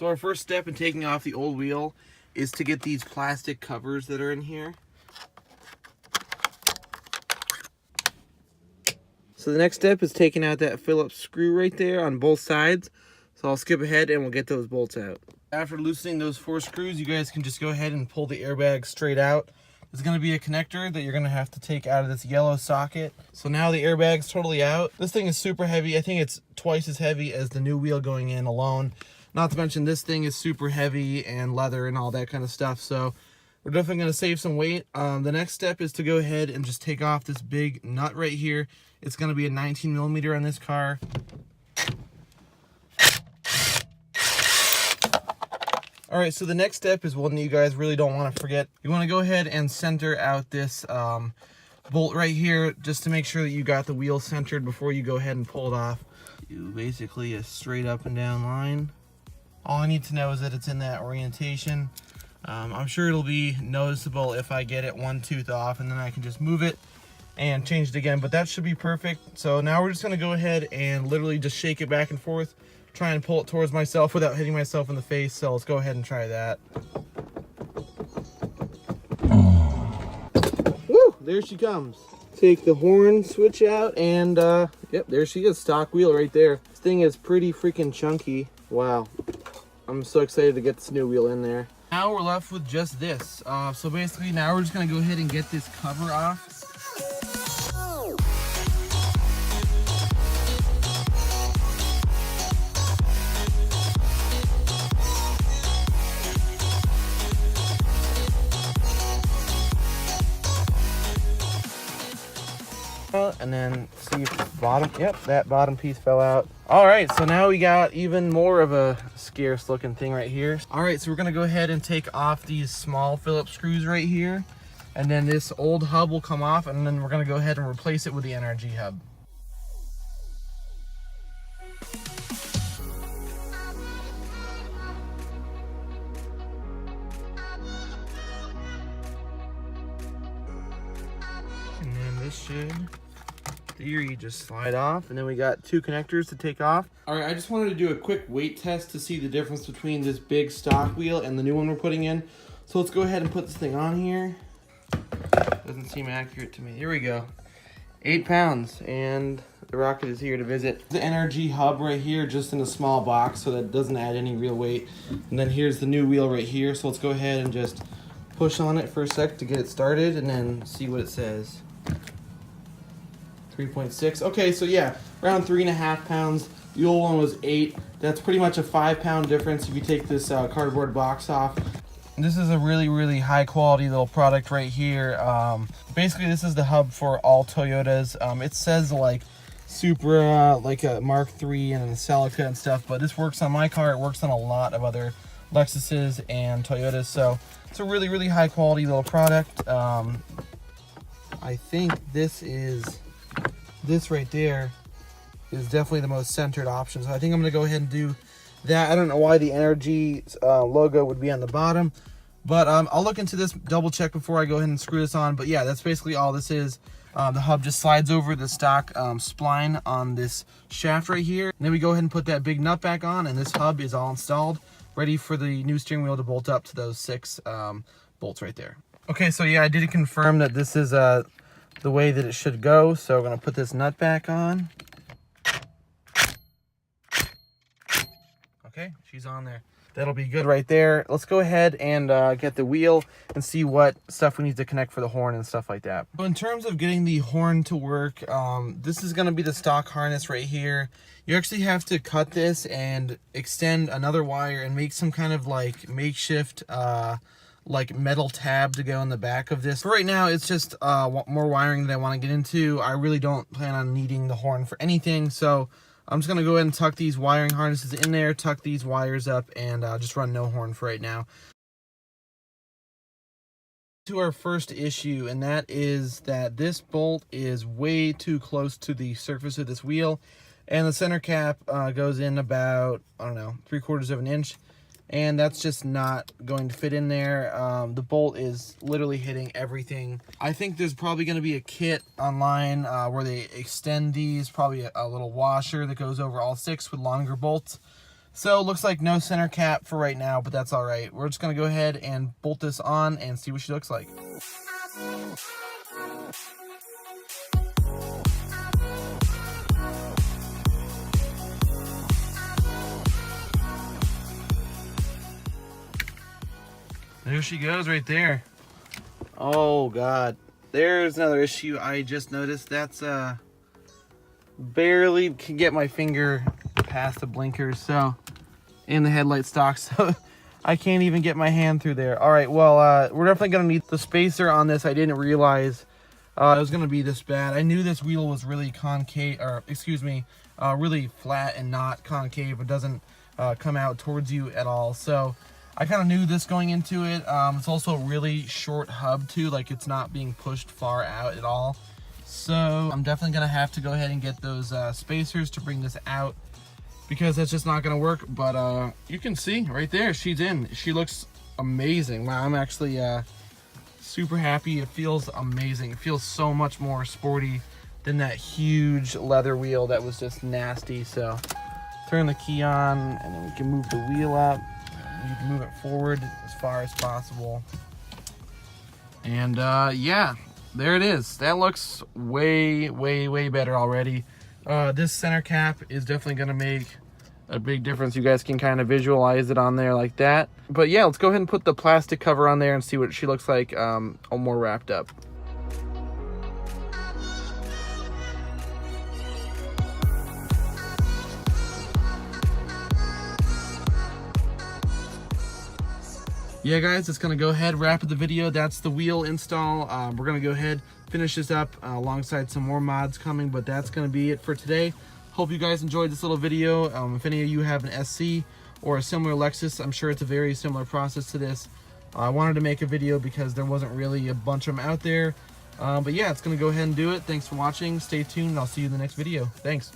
So our first step in taking off the old wheel is to get these plastic covers that are in here. So the next step is taking out that Phillips screw right there on both sides. So I'll skip ahead and we'll get those bolts out. After loosening those 4 screws, you guys can just go ahead and pull the airbag straight out. There's going to be a connector that you're going to have to take out of this yellow socket. So now the airbag's totally out. This thing is super heavy. I think it's twice as heavy as the new wheel going in alone. Not to mention this thing is super heavy and leather and all that kind of stuff. So we're definitely going to save some weight. The next step is to go ahead and just take off this big nut right here. It's going to be a 19 millimeter on this car. All right, so the next step is one that you guys really don't want to forget. You want to go ahead and center out this bolt right here just to make sure that you got the wheel centered before you go ahead and pull it off. Do basically a straight up and down line. All I need to know is that it's in that orientation. I'm sure it'll be noticeable if I get it one tooth off, and then I can just move it and change it again, but that should be perfect. So now we're just going to go ahead and literally just shake it back and forth, try and pull it towards myself without hitting myself in the face. So let's go ahead and try that. Woo, there she comes. Take the horn switch out and yep, there she is, stock wheel right there. This thing is pretty freaking chunky. Wow, I'm so excited to get this new wheel in there. Now we're left with just this. So basically now we're just gonna go ahead and get this cover off. And then see if the bottom, yep, that bottom piece fell out. All right, so now we got even more of a scarce looking thing right here. All right, so we're gonna go ahead and take off these small Phillips screws right here, and then this old hub will come off, and then we're gonna go ahead and replace it with the NRG hub. And then this should, theory, just slide off, and then we got 2 connectors to take off. All right, I just wanted to do a quick weight test to see the difference between this big stock wheel and the new one we're putting in. So let's go ahead and put this thing on here. Doesn't seem accurate to me. Here we go. 8 pounds, and the rocket is here to visit. The NRG hub right here, just in a small box, so that doesn't add any real weight. And then here's the new wheel right here. So let's go ahead and just push on it for a sec to get it started, and then see what it says. 3.6. Okay, so yeah, around 3.5 pounds. The old one was 8. That's pretty much a 5-pound difference if you take this cardboard box off. And this is a really high quality little product right here. Basically, this is the hub for all Toyotas. It says like Supra, like a Mark III and a Celica and stuff, but this works on my car. It works on a lot of other Lexuses and Toyotas, so it's a really high quality little product. I think this right there is definitely the most centered option. So I think I'm gonna go ahead and do that. I don't know why the NRG logo would be on the bottom, but I'll look into this, double check before I go ahead and screw this on. But yeah, that's basically all this is. The hub just slides over the stock spline on this shaft right here. And then we go ahead and put that big nut back on, and this hub is all installed, ready for the new steering wheel to bolt up to those 6 bolts right there. Okay, so yeah, I did confirm that this is the way that it should go. So we're gonna put this nut back on. Okay, she's on there. That'll be good right there. Let's go ahead and get the wheel and see what stuff we need to connect for the horn and stuff like that. So in terms of getting the horn to work, this is gonna be the stock harness right here. You actually have to cut this and extend another wire and make some kind of like makeshift like metal tab to go in the back of this. For right now, it's just more wiring that I want to get into. I really don't plan on needing the horn for anything, so I'm just gonna go ahead and tuck these wiring harnesses in there, tuck these wires up, and just run no horn for right now. To our first issue, and that is that this bolt is way too close to the surface of this wheel, and the center cap goes in about, I don't know, 3/4 of an inch. And that's just not going to fit in there. The bolt is literally hitting everything. I think there's probably going to be a kit online where they extend these, probably a little washer that goes over all 6 with longer bolts. So it looks like no center cap for right now, but that's all right. We're just gonna go ahead and bolt this on and see what she looks like. There she goes right there. Oh God, there's another issue I just noticed. That's barely can get my finger past the blinkers, so, in the headlight stock, so I can't even get my hand through there. All right, well, we're definitely gonna need the spacer on this. I didn't realize it was gonna be this bad. I knew this wheel was really concave, or excuse me, really flat and not concave. It doesn't come out towards you at all. So I kind of knew this going into it. It's also a really short hub too, like it's not being pushed far out at all. So I'm definitely gonna have to go ahead and get those spacers to bring this out, because that's just not gonna work. But you can see right there, she's in. She looks amazing. Wow, I'm actually super happy. It feels amazing. It feels so much more sporty than that huge leather wheel that was just nasty. So turn the key on, and then we can move the wheel up. You can move it forward as far as possible. And yeah, there it is. That looks way, way, way better already. This center cap is definitely gonna make a big difference. You guys can kind of visualize it on there like that. But yeah, let's go ahead and put the plastic cover on there and see what she looks like all more wrapped up. Yeah guys, it's gonna go ahead, wrap up the video. That's the wheel install. We're gonna go ahead, finish this up alongside some more mods coming, but that's gonna be it for today. Hope you guys enjoyed this little video. If any of you have an SC or a similar Lexus, I'm sure it's a very similar process to this. I wanted to make a video because there wasn't really a bunch of them out there. But yeah, it's gonna go ahead and do it. Thanks for watching. Stay tuned. I'll see you in the next video. Thanks.